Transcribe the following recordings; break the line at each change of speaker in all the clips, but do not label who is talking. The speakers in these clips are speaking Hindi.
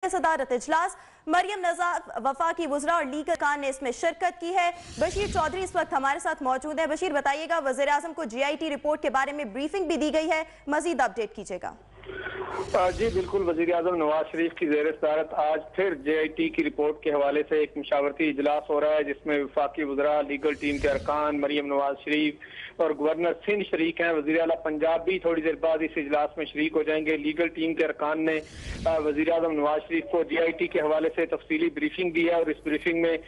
सदारत इजलास मरियम नजाफ वफाकी वुज़रा और लीगल खान ने इसमें शिरकत की है। बशीर चौधरी इस वक्त हमारे साथ मौजूद है। बशीर बताइएगा, वज़ीर आज़म को GIT रिपोर्ट के बारे में ब्रीफिंग भी दी गई है, मजीद अपडेट कीजिएगा।
जी बिल्कुल, वज़ीर आज़म नवाज शरीफ की ज़ेर सदारत आज फिर JIT की रिपोर्ट के हवाले से एक मशावरती इजलास हो रहा है, जिसमें वफाकी वज़रा, लीगल टीम के अरकान, मरियम नवाज शरीफ और गवर्नर सिंध शरीक हैं। वज़ीर आला पंजाब भी थोड़ी देर बाद इस इजलास में शरीक हो जाएंगे। लीगल टीम के अरकान ने वज़ीर आज़म नवाज शरीफ को JIT के हवाले से तफसीली ब्रीफिंग दी है और इस ब्रीफिंग में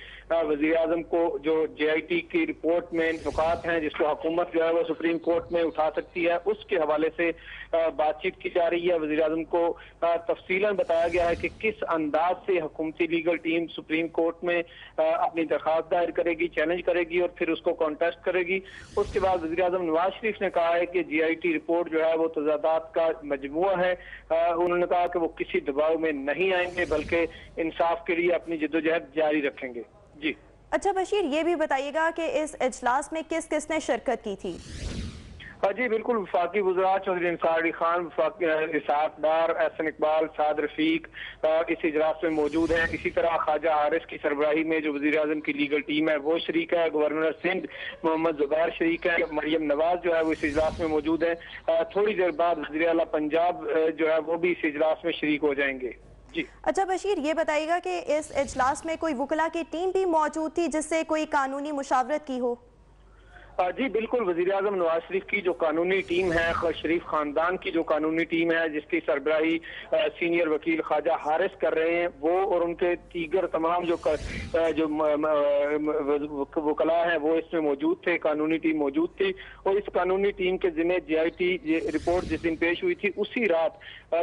वज़ीर आज़म को जो JIT की रिपोर्ट में नुकात हैं जिसको हुकूमत जो है वो सुप्रीम कोर्ट में उठा सकती है, उसके हवाले से बातचीत की जा रही है। वज़ीर आज़म को तफसीलन बताया गया है कि किस अंदाज से हुकूमती लीगल टीम सुप्रीम कोर्ट में अपनी दरखास्त दायर करेगी, चैलेंज करेगी और फिर उसको कॉन्टेस्ट करेगी। उसके बाद वज़ीर आज़म नवाज शरीफ ने कहा है कि JIT रिपोर्ट जो है वो तज़ादात का मजमुआ है। उन्होंने कहा कि वो किसी दबाव में नहीं आएंगे बल्कि इंसाफ के लिए अपनी जद्दोजहद जारी रखेंगे। जी
अच्छा बशीर, ये भी बताइएगा कि इस इजलास में किस किस ने शिरकत की थी?
जी बिल्कुल, वफाकी वज़रा चौधरी अंसार अली खान, इसहाक डार, एहसन इकबाल, साद रफीक इस इजलास में मौजूद हैं। इसी तरह ख्वाजा हारिस की सरबराही में जो वज़ीर आज़म की लीगल टीम है वो शरीक है। गवर्नर सिंध मोहम्मद ज़ुबैर शरीक है। मरियम नवाज जो है वो इस इजलास में मौजूद है। थोड़ी देर बाद वज़ीर आला पंजाब जो है वो भी इस इजलास में शरीक हो जाएंगे। जी
अच्छा बशीर, ये बताइएगा कि इस इजलास में कोई वकला की टीम भी मौजूद थी जिससे कोई कानूनी मुशावरत की हो?
जी बिल्कुल, वज़ीर आज़म नवाज शरीफ की जो कानूनी टीम है, शरीफ खानदान की जो कानूनी टीम है जिसकी सरबराही सीनियर वकील ख्वाजा हारिस कर रहे हैं, वो और उनके दीगर तमाम जो वकला हैं वो इसमें मौजूद थे। कानूनी टीम मौजूद थी और इस कानूनी टीम के जिम्मे JIT रिपोर्ट जिस दिन पेश हुई थी उसी रात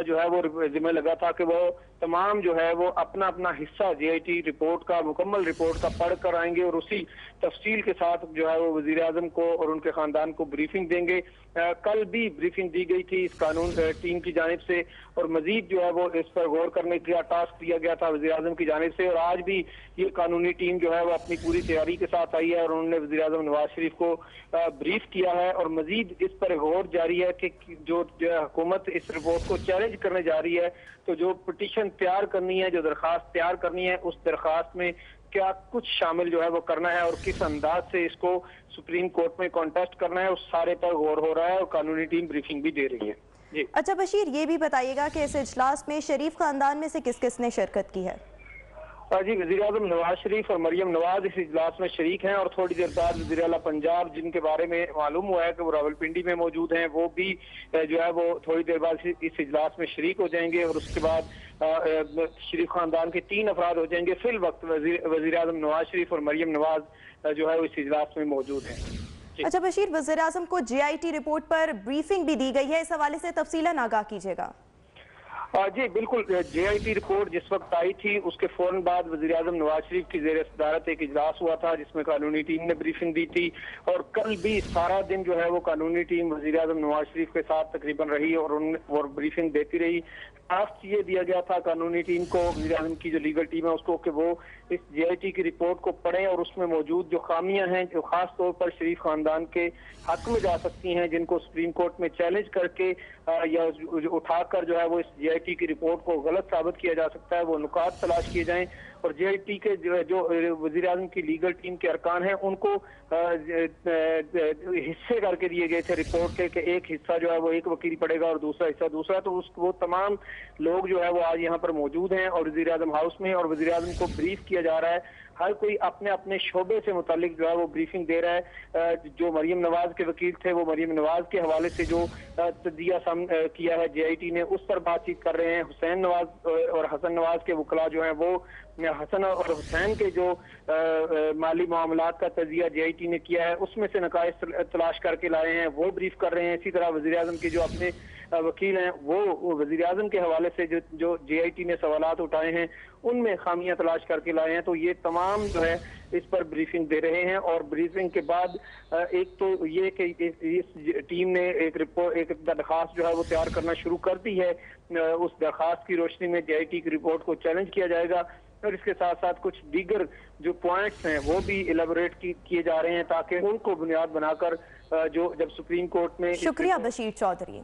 जो है वो जिम्मे लगा था कि वो तमाम जो है वो अपना अपना हिस्सा JIT रिपोर्ट का, मुकम्मल रिपोर्ट का पढ़ कर आएंगे और उसी तफसील के साथ जो है वो वज़ीर आज़म को और उनके खानदान को ब्रीफिंग देंगे। कल भी ब्रीफिंग दी गई थी इस कानून टीम की जानिब से और मजीद जो है वो इस पर गौर करने का टास्क दिया गया था वज़ीर आज़म की जानिब से। और आज भी ये कानूनी टीम जो है वो अपनी पूरी तैयारी के साथ आई है और उन्होंने वज़ीर आज़म नवाज शरीफ को ब्रीफ किया है और मजीद इस पर गौर जारी है कि जो हुकूमत इस रिपोर्ट को चैलेंज करने जा रही है, तो जो पिटीशन तैयार करनी है, जो दरखास्त तैयार करनी है, उस दरखास्त में क्या कुछ शामिल जो है वो करना है और किस अंदाज से इसको सुप्रीम कोर्ट में कॉन्टेस्ट करना है, उस सारे पर गौर हो रहा है और कानूनी टीम ब्रीफिंग भी दे रही है। जी
अच्छा बशीर, ये भी बताइएगा कि इस इजलास में शरीफ खानदान में से किस किस ने शिरकत की है?
जी, वज़ीर आज़म नवाज शरीफ और मरियम नवाज इस इजलास में शरीक हैं और थोड़ी देर बाद वज़ीर आला पंजाब, जिनके बारे में मालूम हुआ है कि वो रावलपिंडी में मौजूद हैं, वो भी जो है वो थोड़ी देर बाद इस इजलास में शरीक हो जाएंगे और उसके बाद शरीफ खानदान के 3 अफराद हो जाएंगे। फिल वक्त वज़ीर आज़म नवाज शरीफ और मरियम नवाज जो है वो इस इजलास में मौजूद हैं।
अच्छा बशीर, वज़ीर आज़म को JIT रिपोर्ट पर ब्रीफिंग भी दी गई है, इस हवाले से तफसीलन आगाह कीजिएगा।
जी बिल्कुल, JIT रिपोर्ट जिस वक्त आई थी उसके फौरन बाद वज़ीर आज़म नवाज शरीफ की ज़ेर सदारत एक इजलास हुआ था जिसमें कानूनी टीम ने ब्रीफिंग दी थी और कल भी सारा दिन जो है वो कानूनी टीम वज़ीर आज़म नवाज शरीफ के साथ तकरीबन रही और ब्रीफिंग देती रही। टास्क ये दिया गया था कानूनी टीम को, वज़ीर आज़म की जो लीगल टीम है उसको, कि वो इस JIT की रिपोर्ट को पढ़ें और उसमें मौजूद जो खामियां हैं जो खास तौर पर शरीफ खानदान के हक में जा सकती हैं, जिनको सुप्रीम कोर्ट में चैलेंज करके या उठाकर जो है वो इस JIT की रिपोर्ट को गलत साबित किया जा सकता है, वो नुकात तलाश किए जाएं और JIT के जो वज़ीर आज़म की लीगल टीम के अरकान हैं उनको हिस्से करके दिए गए थे रिपोर्ट के, कि एक हिस्सा जो है वो एक वकील पढ़ेगा और दूसरा हिस्सा दूसरा। तो वो तमाम लोग जो है वो आज यहाँ पर मौजूद हैं और वज़ीर आज़म हाउस में, और वज़ीर आज़म को ब्रीफ किया जा रहा है। हर कोई अपने अपने शोबे से मुतालिक जो है वो ब्रीफिंग दे रहा है। जो मरियम नवाज के वकील थे वो मरियम नवाज के हवाले से जो तजिया किया है JIT ने, उस पर बातचीत कर रहे हैं। हुसैन नवाज और हसन नवाज के वकला जो हैं वो हसन और हुसैन के जो माली मामलात का तजिया JIT ने किया है उसमें से नकाइस तलाश करके लाए हैं, वो ब्रीफ कर रहे हैं। इसी तरह वज़ीर आज़म के जो अपने वकील हैं वो वज़ीर आज़म के हवाले से जो JIT ने सवालात उठाए हैं उनमें खामियां तलाश करके लाए हैं। तो ये तमाम जो है इस पर ब्रीफिंग दे रहे हैं और ब्रीफिंग के बाद एक तो ये कि इस टीम ने एक दरखास्त जो है वो तैयार करना शुरू कर दी है। उस दरखास्त की रोशनी में JIT की रिपोर्ट को चैलेंज किया जाएगा और इसके साथ साथ कुछ दीगर जो पॉइंट्स हैं वो भी इलेबोरेट किए जा रहे हैं ताकि उनको बुनियाद बनाकर जो जब सुप्रीम कोर्ट में।
शुक्रिया बशीर चौधरी।